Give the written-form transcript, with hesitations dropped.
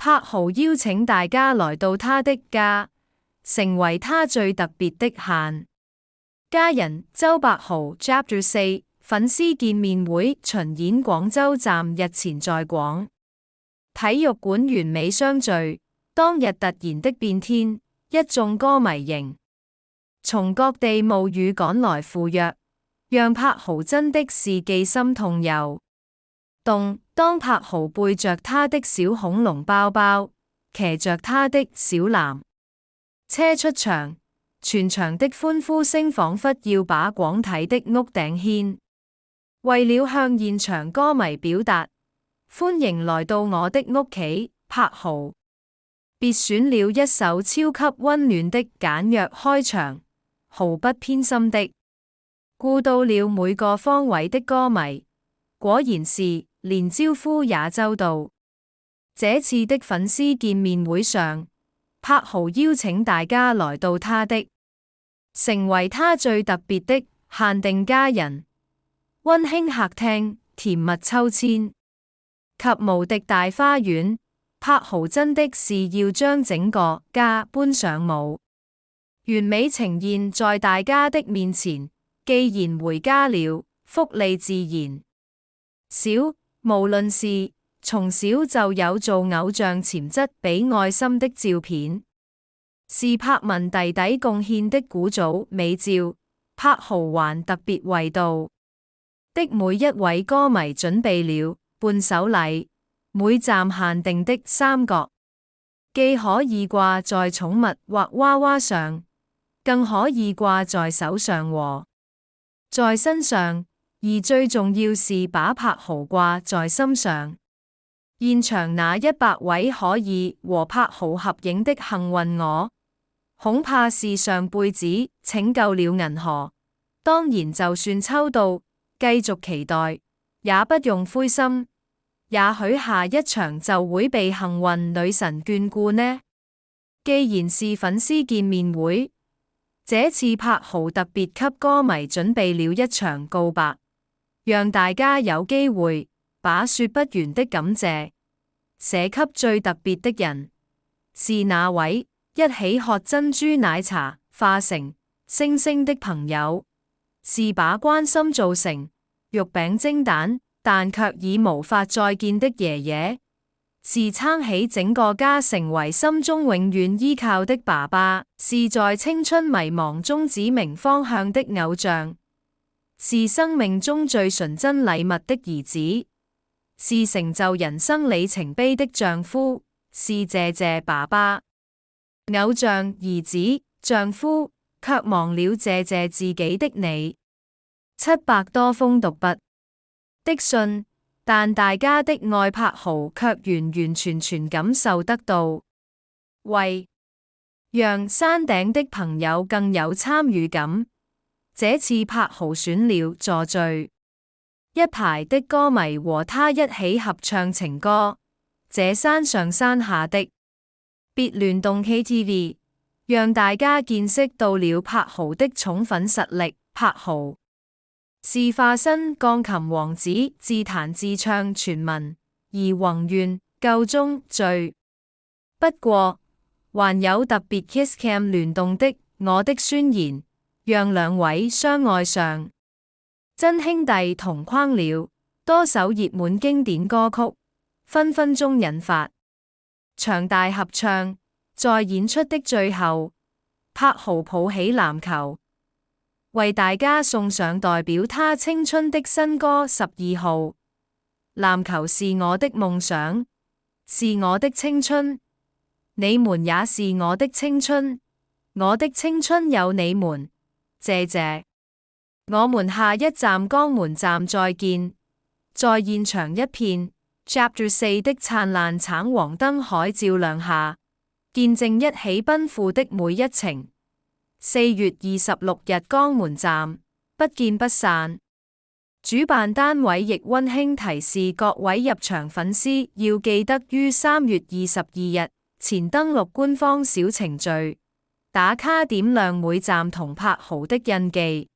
柏豪邀請大家來到他的家，成為他最特別的限家人。周柏豪 Chapter 4粉絲見面會巡演廣州站日前在廣體育館完美相聚，當日突然的變天，一眾歌迷迎從各地冒雨趕來赴約，讓柏豪真的是既心痛又動。當柏豪背着他的小恐龍包包，騎着他的小藍車出場，全場的歡呼聲仿佛要把廣體的屋頂掀。為了向現場歌迷表達歡迎來到我的屋企，柏豪別選了一首超級溫暖的簡約開場，毫不偏心的顧到了每個方位的歌迷，果然是連招呼也周到。這次的粉絲見面會上，柏豪邀請大家來到他的，成為他最特別的限定家人。溫馨客廳、甜蜜秋千及無敵大花園，柏豪真的是要將整個家搬上舞，完美呈現在大家的面前。既然回家了，福利自然少。無論是從小就有做偶像潛質比愛心的照片，是柏文弟弟貢獻的古早美照，柏豪還特別為到的每一位歌迷準備了伴手禮，每站限定的三角，既可以掛在寵物或娃娃上，更可以掛在手上和在身上。而最重要是把柏豪掛在心上。現場那100位可以和柏豪合影的幸運我，恐怕是上輩子拯救了銀河。當然就算抽到，繼續期待，也不用灰心，也許下一場就會被幸運女神眷顧呢。既然是粉絲見面會，這次柏豪特別給歌迷準備了一場告白，讓大家有機會把說不完的感謝寫給最特別的人。是那位一起喝珍珠奶茶化成星星的朋友？是把關心做成肉餅蒸蛋但卻已無法再見的爺爺？是撐起整個家成為心中永遠依靠的爸爸？是在青春迷茫中指明方向的偶像？是生命中最純真禮物的兒子？是成就人生里程碑的丈夫？是謝謝爸爸、偶像、兒子、丈夫，卻忘了謝謝自己的你。700多封讀筆的信，但大家的愛柏豪卻完完全全感受得到。為讓山頂的朋友更有參與感，這次柏豪選了坐序一排的歌迷和他一起合唱情歌，這山上山下的別聯動 KTV， 讓大家見識到了柏豪的寵粉實力。柏豪是化身鋼琴王子，自彈自唱全文，而宏願夠中序。不過還有特別 Kiss Cam 聯動的我的宣言，讓兩位相愛上真兄弟同框了多首熱門經典歌曲，分分鐘引發場大合唱。在演出的最後，柏豪抱起籃球，為大家送上代表他青春的新歌12號。籃球是我的夢想，是我的青春，你們也是我的青春，我的青春有你們，謝謝。我們下一站江門站再見。在現場一片 Chapter 4的燦爛橙黃燈海照亮下，見證一起奔赴的每一程。4月26日江門站，不見不散。主辦單位亦溫馨提示各位入場粉絲要記得於3月22日前登錄官方小程序，打卡點亮每站同柏豪的印記。